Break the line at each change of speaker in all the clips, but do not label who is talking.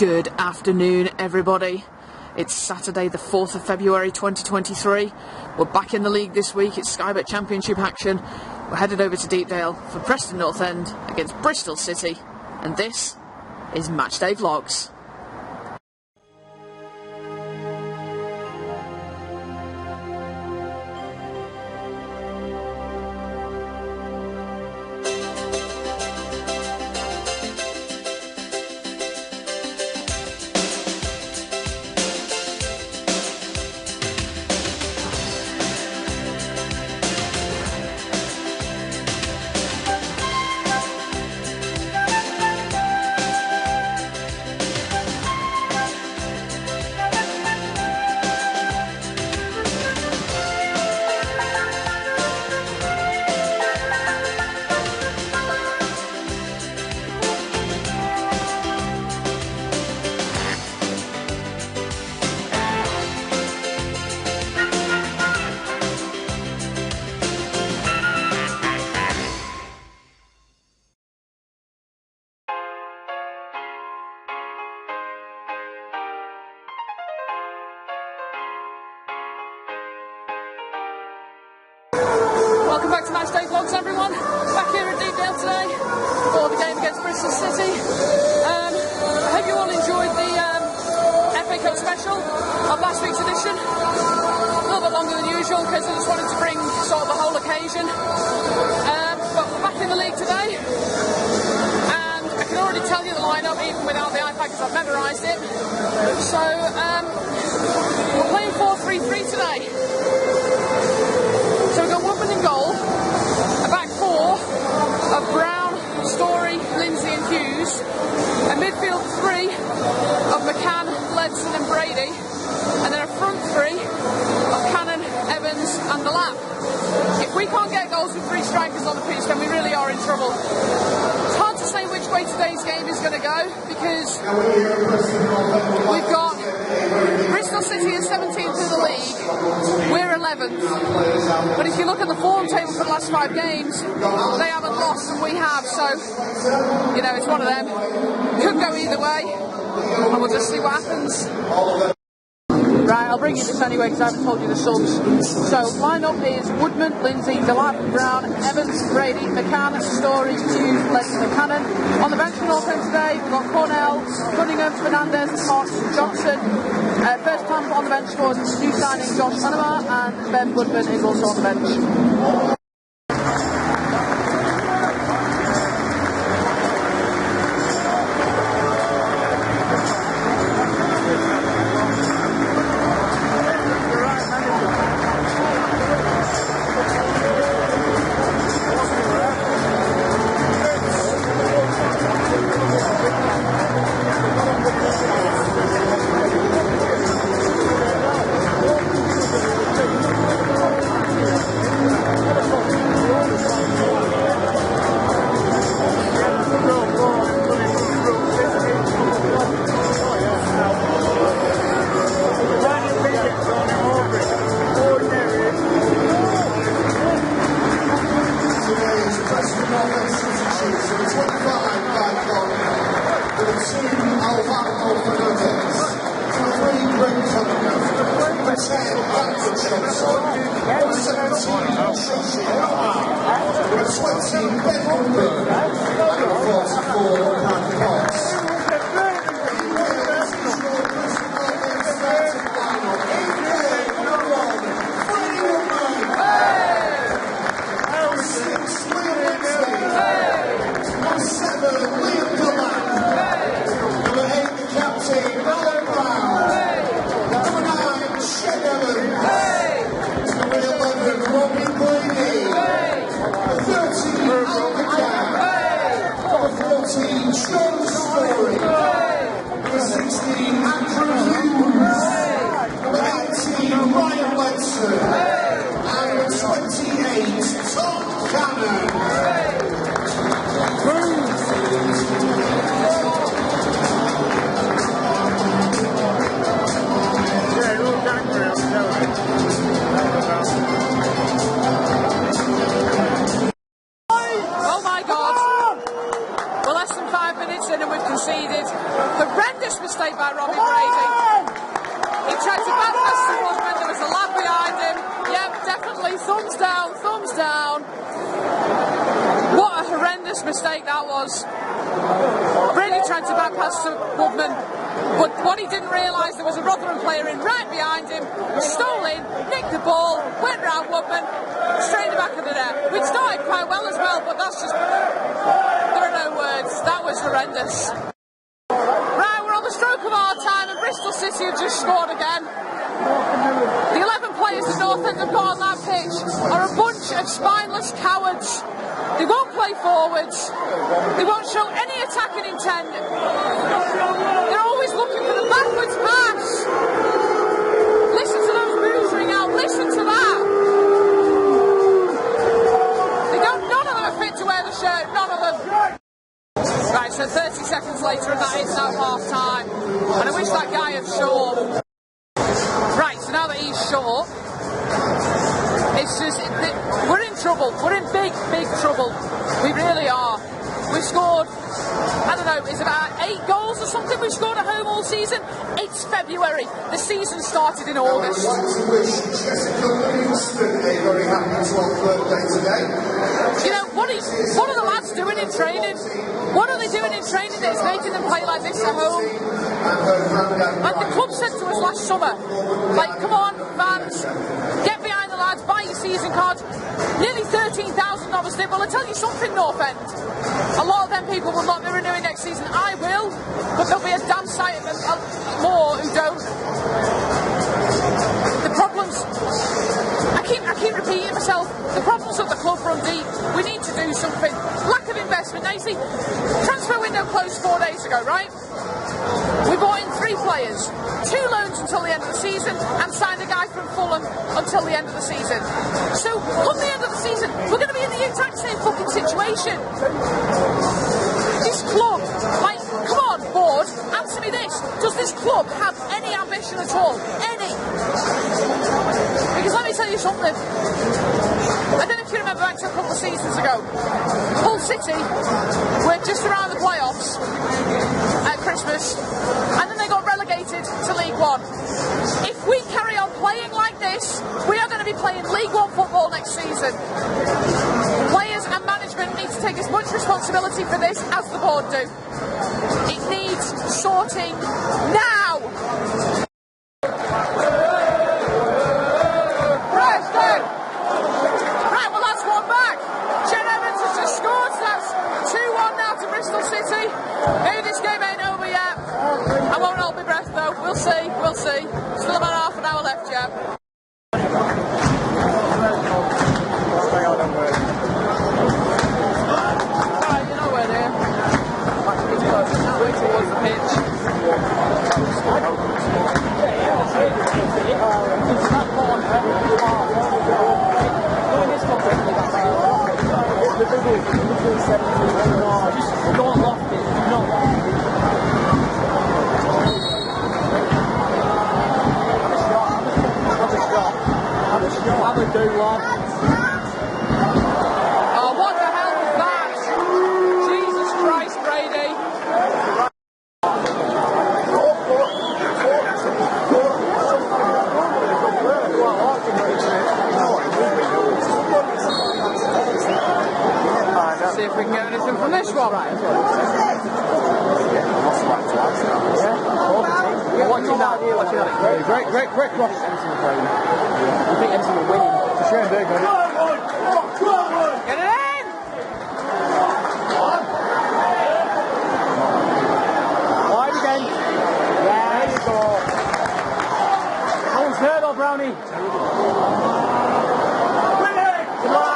Good afternoon, everybody. It's Saturday the 4th of February 2023. We're back in the league this week. It's Sky Bet Championship action. We're headed over to Deepdale for Preston North End against Bristol City. And this is Matchday Vlogs. Welcome back to Matchday Vlogs, everyone. Back here at Deepdale today for the game against Bristol City. I hope you all enjoyed the FA Cup special of last week's edition. A little bit longer than usual because I just wanted to bring sort of the whole occasion. But we're back in the league today, and I can already tell you the lineup even without the iPad because I've memorised it. So we're playing 4-3-3 today. So we've got Woodman in goal, a back four of Brown, Story, Lindsay and Hughes, a midfield three of McCann, Ledson and Brady, and then a front three of Cannon, Evans and the Lap. If we can't get goals with three strikers on the pitch, then we really are in trouble. It's hard to say which way today's game is going to go because we've got Bristol City is 17th in the league, we're 11th, but if you look at the form table for the last 5 games, they haven't lost and we have, so, you know, it's one of them. Could go either way, and we'll just see what happens. Right, I'll bring you this anyway because I haven't told you the subs. So, line-up is Woodman, Lindsay, Delap, Brown, Evans, Brady, McCann, Story, Hughes, Ledson and Cannon. On the bench for North End today, we've got Cornell, Cunningham, Fernandez, Potts, Johnson. First time on the bench was new signing Josh Panama, and Ben Woodman is also on the bench. conceded. Horrendous mistake by Robbie Brady. He tried to backpass to Woodman, there was a lad behind him. Yep, definitely, thumbs down, thumbs down. What a horrendous mistake that was. Brady tried to backpass to Woodman, but what he didn't realise, there was a Rotherham player in right behind him, stole in, nicked the ball, went round Woodman, straight in the back of the net. We'd started quite well as well, but that's just, there are no words. That was horrendous. Right, we're on the stroke of our time, and Bristol City have just scored again. The 11 players the North End have got on that pitch are a bunch of spineless cowards. They won't play forwards. They won't show any attacking intent. They're always looking for the backwards pass. Listen to those moves ring out. Listen to that. None of them are fit to wear the shirt. None of them. Right, so 30 seconds later, and that is now half time. And I wish that guy had short. Right, so now that he's short, it's just, we're in trouble. We're in big, big trouble. We really are. We've scored, I don't know, is it about 8 goals or something we've scored at home all season? It's February. The season started in August. You know, what are the lads doing in training? What are they doing in training that's making them play like this at home? Like the club said to us last summer, like, come on, fans, get behind the lads, buy your season cards. Nearly 13,000 of us did. Well, I tell you something, North End. A lot of them people will not be renewing next season. I will, but there'll be a damn sight of them more who don't. The problems, I keep repeating myself, the problems at the club run deep. We need to do something. Lack of investment. Now you see, transfer window closed 4 days ago, right? We bought in 3 players, 2 loans until the end of the season, and signed a guy from Fulham until the end of the season. So, come the end of the season, we're going to be in the exact same fucking situation. This club, like, come on, board, answer me this. Does this club have any ambition at all? Any? Because let me tell you something. I don't know if you remember back to a couple of seasons ago. Hull City were just around the playoffs at Christmas, and then they got relegated to League One. If we carry on playing like this, we are going to be playing League One football next season. Players and management need to take as much responsibility for this as the board do. It needs sorting now. Preston! Right, well that's one back. Jen Evans has just scored, so that's 2-1 now to Bristol City. Maybe this game ain't over yet. I won't hold my breath though. We'll see, we'll see. Still about half an hour left yet. Right, you know where they are. Way towards the pitch. Just don't loft it, not loft it. Have a do, lad. Oh, what the hell was that? Jesus Christ, Brady. See if we can get anything from this one. Watching that. Great cross. I think Edison will win. It's a shame, there, get it in! Wide again. There you go. No one's heard of Brownie. Come on!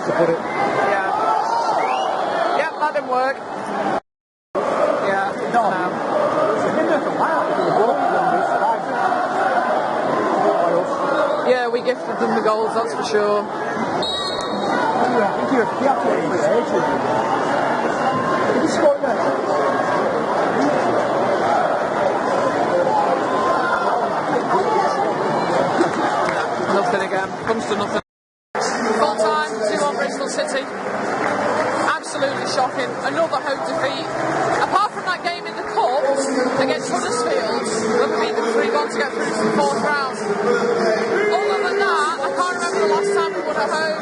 to put it.
Yeah. Yep, that didn't work. Yeah.
No. It's been there for a while.
Yeah, we gifted them the goals, that's for sure.
I think you're definitely for ages. He scored that.
Nothing again. Comes to nothing. Full time, 2-1 Bristol City. Absolutely shocking. Another home defeat. Apart from that game in the cup against Huddersfield, where we beat them 3-1 to get through to the fourth round. Other than that, I can't remember the last time we won at home.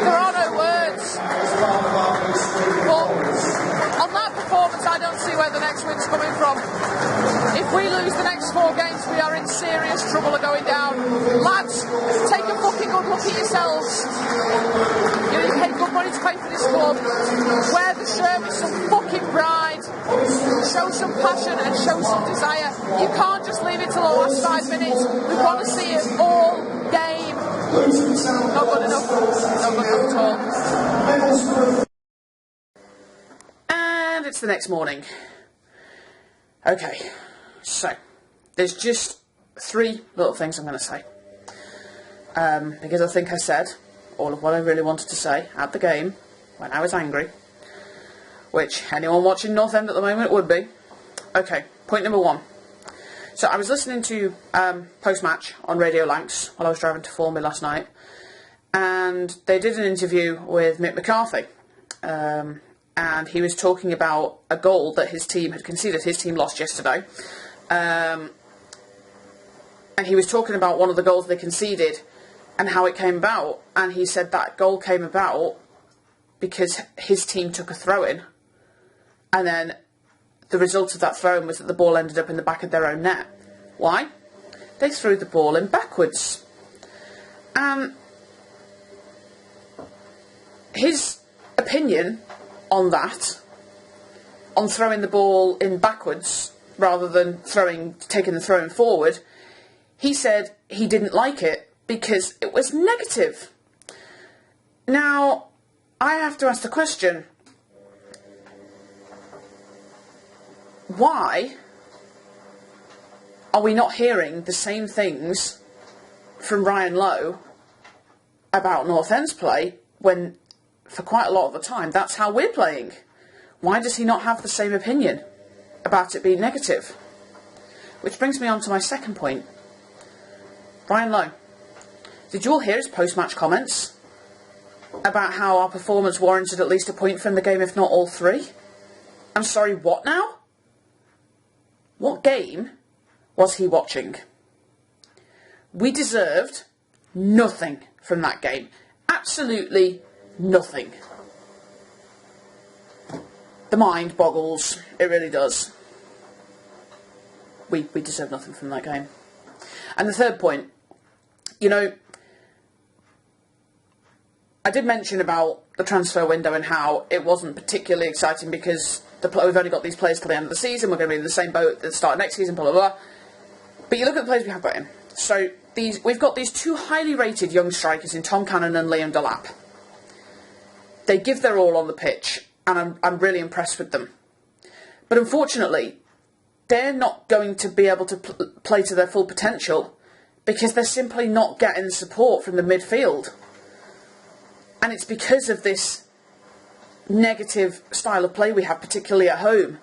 There are no words. But on that performance, I don't see where the next win's coming from. If we lose the next 4 games, we are in serious trouble of going down. Lads, take a fucking good look at yourselves. You paid good money to play for this club. Wear the shirt with some fucking pride. Show some passion and show some desire. You can't just leave it till the last 5 minutes. We want to see it all game. Not good enough. Not good enough at all. And it's the next morning. Okay, so there's just 3 little things I'm going to say. Because I think I said all of what I really wanted to say at the game when I was angry. Which anyone watching North End at the moment would be. Okay, point number 1. So I was listening to post-match on Radio Lancs while I was driving to Formby last night. And they did an interview with Mick McCarthy. And he was talking about a goal that his team had conceded. His team lost yesterday. And he was talking about one of the goals they conceded and how it came about. And he said that goal came about because his team took a throw-in. And then the result of that throw-in was that the ball ended up in the back of their own net. Why? They threw the ball in backwards. His opinion on that, on throwing the ball in backwards rather than taking the throw-in forward, he said he didn't like it because it was negative. Now, I have to ask the question, why are we not hearing the same things from Ryan Lowe about North End's play when, for quite a lot of the time, that's how we're playing? Why does he not have the same opinion about it being negative? Which brings me on to my second point. Ryan Lowe, did you all hear his post-match comments about how our performance warranted at least a point from the game, if not all 3? I'm sorry, what now? What game was he watching? We deserved nothing from that game. Absolutely nothing. The mind boggles. It really does. We deserve nothing from that game. And the third point, you know, I did mention about the transfer window and how it wasn't particularly exciting because we've only got these players till the end of the season, we're going to be in the same boat at the start of next season, blah, blah, blah. But you look at the players we have got in. So we've got these 2 highly rated young strikers in Tom Cannon and Liam Delap. They give their all on the pitch, and I'm really impressed with them. But unfortunately, they're not going to be able to play to their full potential because they're simply not getting support from the midfield. And it's because of this negative style of play we have, particularly at home.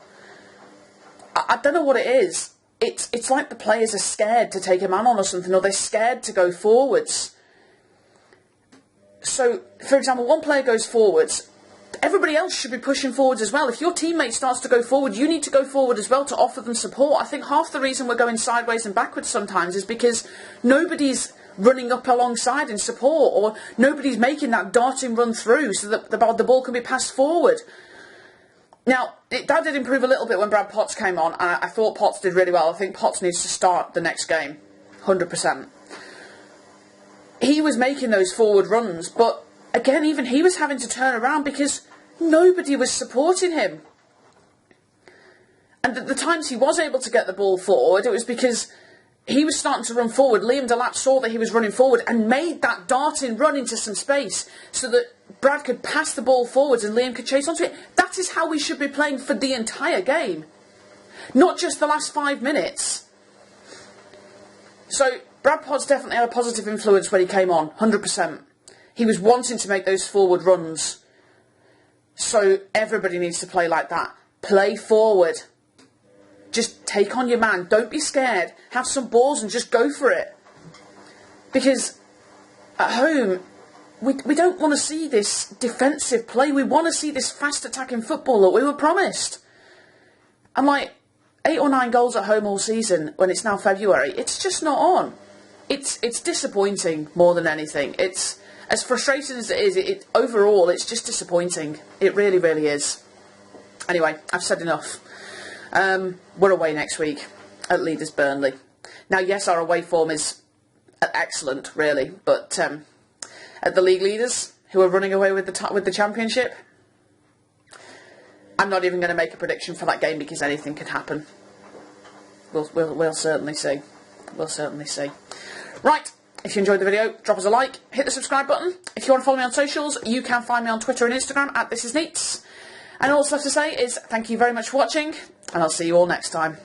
I don't know what it is. It's like the players are scared to take a man on or something, or they're scared to go forwards. So, for example, one player goes forwards, everybody else should be pushing forwards as well. If your teammate starts to go forward, you need to go forward as well to offer them support. I think half the reason we're going sideways and backwards sometimes is because nobody's running up alongside in support, or nobody's making that darting run through so that the ball can be passed forward. Now, that did improve a little bit when Brad Potts came on, and I thought Potts did really well. I think Potts needs to start the next game, 100%. He was making those forward runs, but again, even he was having to turn around because nobody was supporting him. And the times he was able to get the ball forward, it was because he was starting to run forward. Liam Delap saw that he was running forward and made that darting run into some space so that Brad could pass the ball forwards and Liam could chase onto it. That is how we should be playing for the entire game, not just the last 5 minutes. So Brad Potts definitely had a positive influence when he came on, 100%. He was wanting to make those forward runs. So everybody needs to play like that. Play forward. Just take on your man. Don't be scared. Have some balls and just go for it. Because at home, we don't want to see this defensive play. We want to see this fast attacking football that we were promised. And like 8 or 9 goals at home all season when it's now February, it's just not on. It's disappointing more than anything. It's as frustrating as it is. Overall, it's just disappointing. It really, really is. Anyway, I've said enough. We're away next week at Leaders Burnley. Now, yes, our away form is excellent, really, but at the league leaders who are running away with the championship, I'm not even going to make a prediction for that game because anything could happen. We'll certainly see. We'll certainly see. Right. If you enjoyed the video, drop us a like, hit the subscribe button. If you want to follow me on socials, you can find me on Twitter and Instagram at thisisneats. And all that's left to say is thank you very much for watching, and I'll see you all next time.